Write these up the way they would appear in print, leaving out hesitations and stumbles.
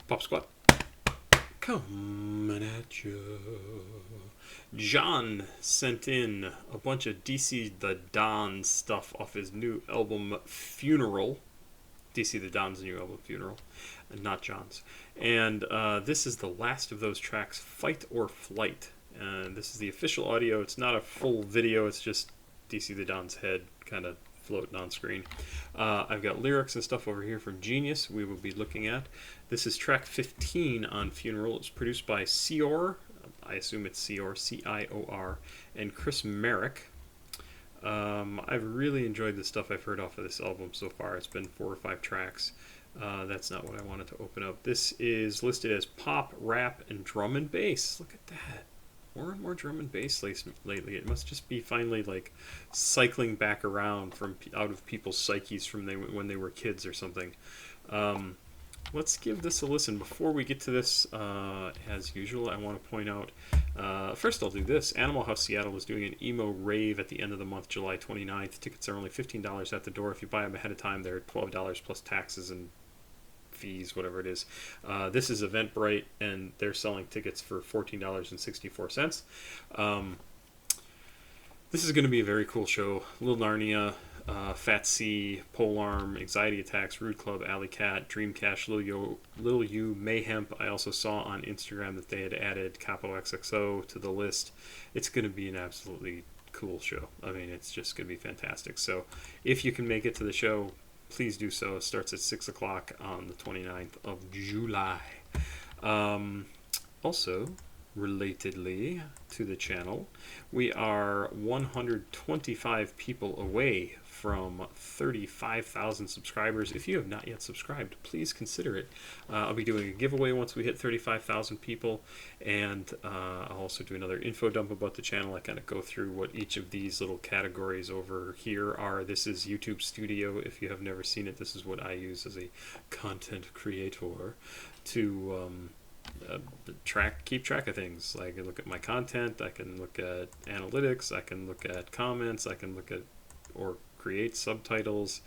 Pop Squat coming at you. John sent in a bunch of DC the Don stuff off his new album Funeral. DC the Don's new album Funeral, not John's. And this is the last of those tracks, Fight or Flight. And this is the official audio. It's not a full video, it's just DC the Don's head kind of floating on screen. I've got lyrics and stuff over here from Genius we will be looking at. This is track 15 on Funeral. It's produced by Cior, I assume it's Cior, C-I-O-R, and Chris Marek. I've really enjoyed the stuff I've heard off of this album so far. It's been 4 or 5 tracks. That's not what I wanted to open up. This is listed as pop, rap, and drum and bass. Look at that. More and more drum and bass lately. It must just be finally like cycling back around from out of people's psyches from when they were kids or something. Let's give this a listen. Before we get to this, as usual, I want to point out, first I'll do this. Animal House Seattle is doing an emo rave at the end of the month, July 29th. Tickets are only $15 at the door. If you buy them ahead of time, they're $12 plus taxes and fees, whatever it is. This is Eventbrite, and they're selling tickets for $14.64. This is going to be a very cool show. Lil Narnia, Fat C, Polearm, Anxiety Attacks, Rude Club, Alley Cat, Dreamcash, Lil U, Mayhemp. I also saw on Instagram that they had added Capital XXO to the list. It's going to be an absolutely cool show. I mean, it's just going to be fantastic. So if you can make it to the show, please do so. It starts at 6 o'clock on the 29th of July. Also, relatedly to the channel, we are 125 people away from 35,000 subscribers. If you have not yet subscribed, please consider it. I'll be doing a giveaway once we hit 35,000 people, and I'll also do another info dump about the channel. I kind of go through what each of these little categories over here are. This is YouTube Studio. If you have never seen it, this is what I use as a content creator to keep track of things. Like, I can look at my content, I can look at analytics, I can look at comments, I can look at or create subtitles,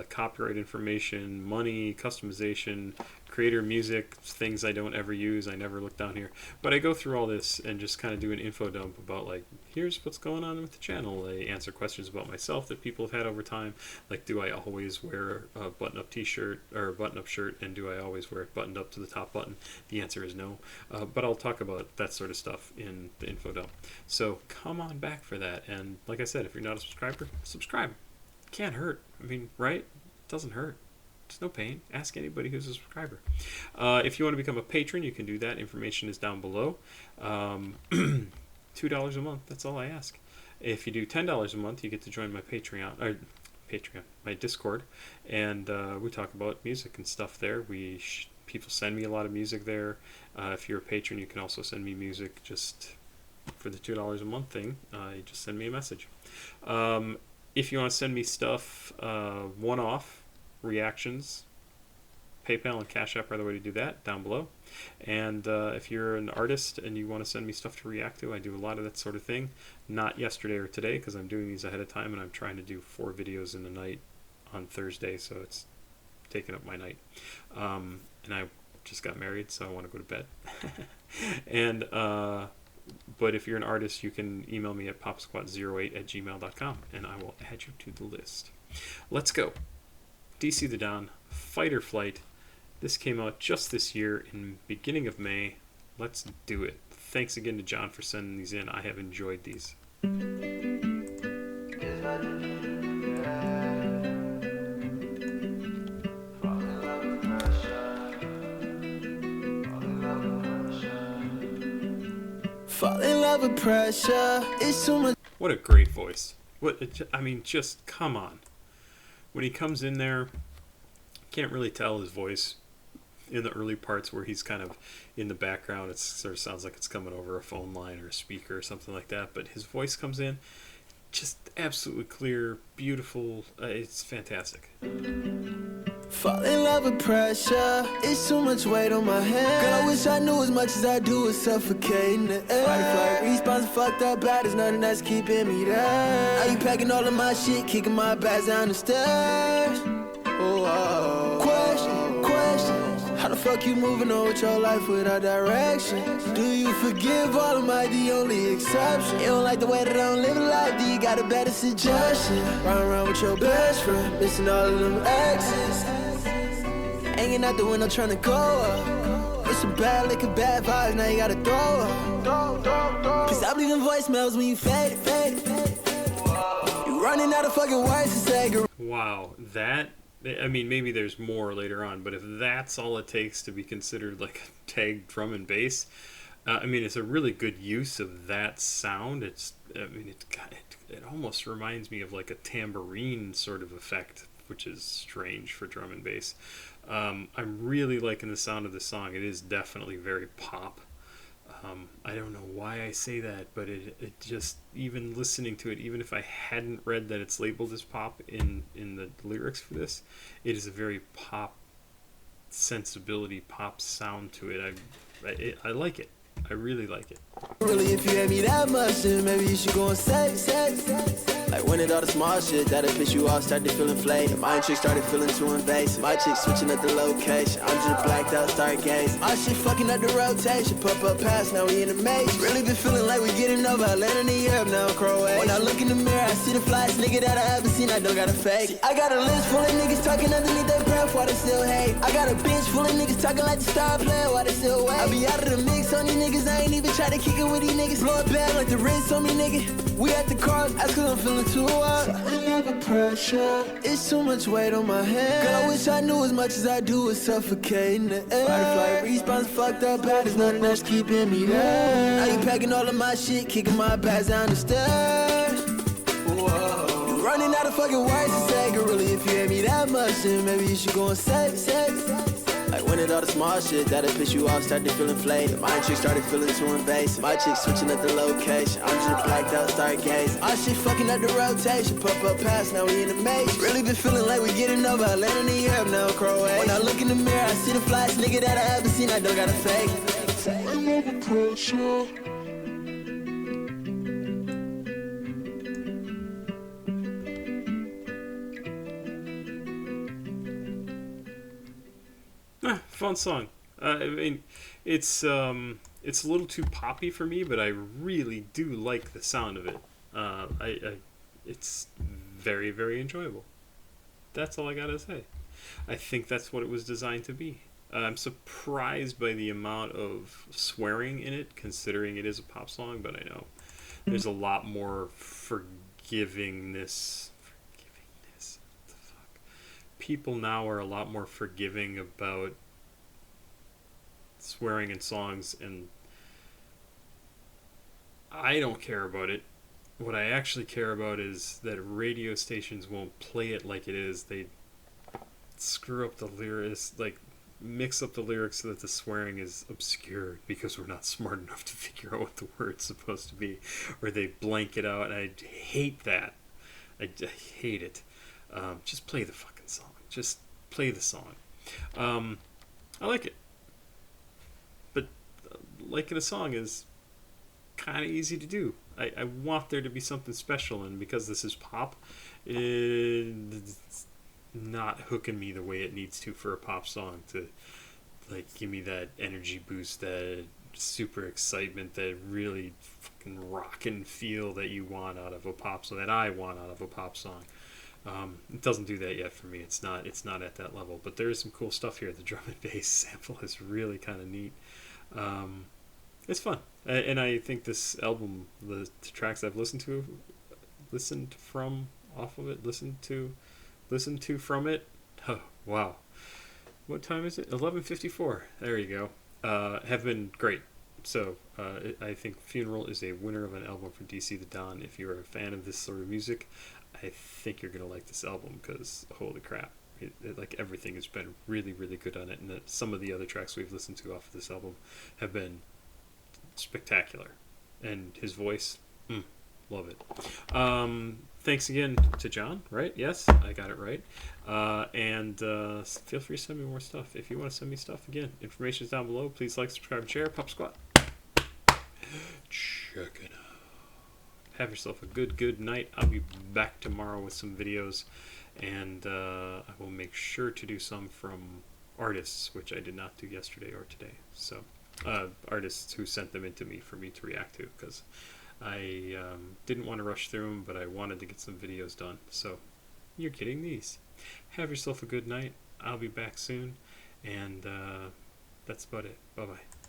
copyright information, money, customization, creator music, things I don't ever use. I never look down here, but I go through all this and just kind of do an info dump about, like, here's what's going on with the channel. I answer questions about myself that people have had over time, like, do I always wear a button-up t-shirt or a button-up shirt, and do I always wear it buttoned up to the top button? The answer is no, but I'll talk about that sort of stuff in the info dump. So come on back for that. And like I said, if you're not a subscriber, subscribe. Can't hurt. I mean, right? It doesn't hurt. It's no pain. Ask anybody who's a subscriber. If you want to become a patron, you can do that. Information is down below. $2 a month. That's all I ask. If you do $10 a month, you get to join my my Discord, and we talk about music and stuff there. People send me a lot of music there. If you're a patron, you can also send me music just for the $2 a month thing. You just send me a message. If you want to send me stuff, one-off reactions, PayPal and CashApp are the way to do that, down below. And if you're an artist and you want to send me stuff to react to, I do a lot of that sort of thing. Not yesterday or today, because I'm doing these ahead of time, and I'm trying to do 4 videos in a night on Thursday, so it's taking up my night. And I just got married, so I want to go to bed. And but if you're an artist, you can email me at papasquatjon@gmail.com, and I will add you to the list. Let's go. DC the Don, Fight or Flight. This came out just this year in beginning of May. Let's do it. Thanks again to John for sending these in. I have enjoyed these. Fall in love with pressure. It's too much. What a great voice. I mean, just come on. When he comes in there, can't really tell his voice in the early parts where he's kind of in the background. It sort of sounds like it's coming over a phone line or a speaker or something like that. But his voice comes in, just absolutely clear, beautiful. It's fantastic. Fall in love with pressure. It's too much weight on my head. Girl, I wish I knew as much as I do is suffocating the air. Fight or flight response, fucked up bad. There's nothing that's keeping me there. Are you packing all of my shit, kicking my bags down the stairs? Oh, question. How the fuck you moving on with your life without direction? Do you forgive all of my the only exception? You don't like the way that I don't live a life, do you got a better suggestion? Run around with your best friend, missing all of them exes. Hanging out the window trying to go up. With some bad liquor, bad vibes, now you gotta throw up. Please stop leaving voicemails when you fade it. You running out of fucking words to say. Wow, that, I mean, maybe there's more later on, but if that's all it takes to be considered like a tag drum and bass, I mean, it's a really good use of that sound. It almost reminds me of like a tambourine sort of effect, which is strange for drum and bass. I'm really liking the sound of the song. It is definitely very pop. I don't know why I say that, but it just, even listening to it, even if I hadn't read that it's labeled as pop in the lyrics for this, it is a very pop sensibility, pop sound to it. I like it. I really like it. Really, if you hate me that much, then maybe you should go and say. Like when did all the small shit that'll piss you off started feeling inflated? My chick started feeling too invasive. My chick switching up the location. I'm just blacked out, stargazing. My shit fucking up the rotation. Pop up past, now we in the maze. Really been feeling like we getting over. I landed in Europe, now I'm Croatia. When I look in the mirror, I see the flies nigga that I haven't seen. I don't gotta fake. See, I got a list full of niggas talking underneath their breath while they still hate. I got a bench full of niggas talking like the star player while they still wait. I be out of the mix on these niggas. I ain't even try to kick it with these niggas. Blow it bad like the rinse on me, nigga. We at the car, that's cause I'm feeling too hard. Falling pressure. It's too much weight on my head. Girl, I wish I knew as much as I do is suffocating the air. Butterfly response fucked up bad, there's nothing that's keeping me there. Now you packing all of my shit, kicking my bags down the stairs. Whoa. You running out of fucking words to say, girl, really, if you hate me that much, then maybe you should go and say. Like when did all the small shit that'll piss you off started feeling inflated? My chick started feeling too invasive. My chick switching up the location. I'm just blacked out, stargazing. My shit fucking up the rotation. Pop up past, now we in the maze. Really been feeling like we getting over. I landed in Europe, now I'm Croatia. When I look in the mirror, I see the flies nigga that I haven't seen. I don't gotta fake. Falling pressure. Fun song. I mean, it's a little too poppy for me, but I really do like the sound of it. It's very, very enjoyable. That's all I gotta say. I think that's what it was designed to be. I'm surprised by the amount of swearing in it, considering it is a pop song, but I know there's a lot more forgivingness. What the fuck? People now are a lot more forgiving about swearing in songs, and I don't care about it. What I actually care about is that radio stations won't play it like it is. They screw up the lyrics, like mix up the lyrics so that the swearing is obscured because we're not smart enough to figure out what the word's supposed to be, or they blank it out, and I hate that. I hate it. Just play the fucking song. Just play the song. I like it. But liking a song is kind of easy to do. I want there to be something special, and because this is pop, it's not hooking me the way it needs to for a pop song to like give me that energy boost, that super excitement, that really fucking rockin' feel that you want out of a pop song, that I want out of a pop song. It doesn't do that yet for me. It's not at that level, but there is some cool stuff here. The drum and bass sample is really kind of neat. It's fun, and I think this album, the tracks I've listened from it. Oh, wow, what time is it? 11:54. There you go. Have been great. So I think Funeral is a winner of an album from DC the Don. If you're a fan of this sort of music, I think you're gonna like this album, because holy crap, like everything has been really, really good on it, and that some of the other tracks we've listened to off of this album have been spectacular, and his voice, love it. Thanks again to John, right? Yes, I got it right. And feel free to send me more stuff. If you want to send me stuff, again, information is down below. Please like, subscribe, and share. Pop Squat. Check it out. Have yourself a good night. I'll be back tomorrow with some videos, and I will make sure to do some from artists, which I did not do yesterday or today. So artists who sent them into me for me to react to, because I didn't want to rush through them, but I wanted to get some videos done. So you're getting these. Have yourself a good night. I'll be back soon, and that's about it. Bye-bye.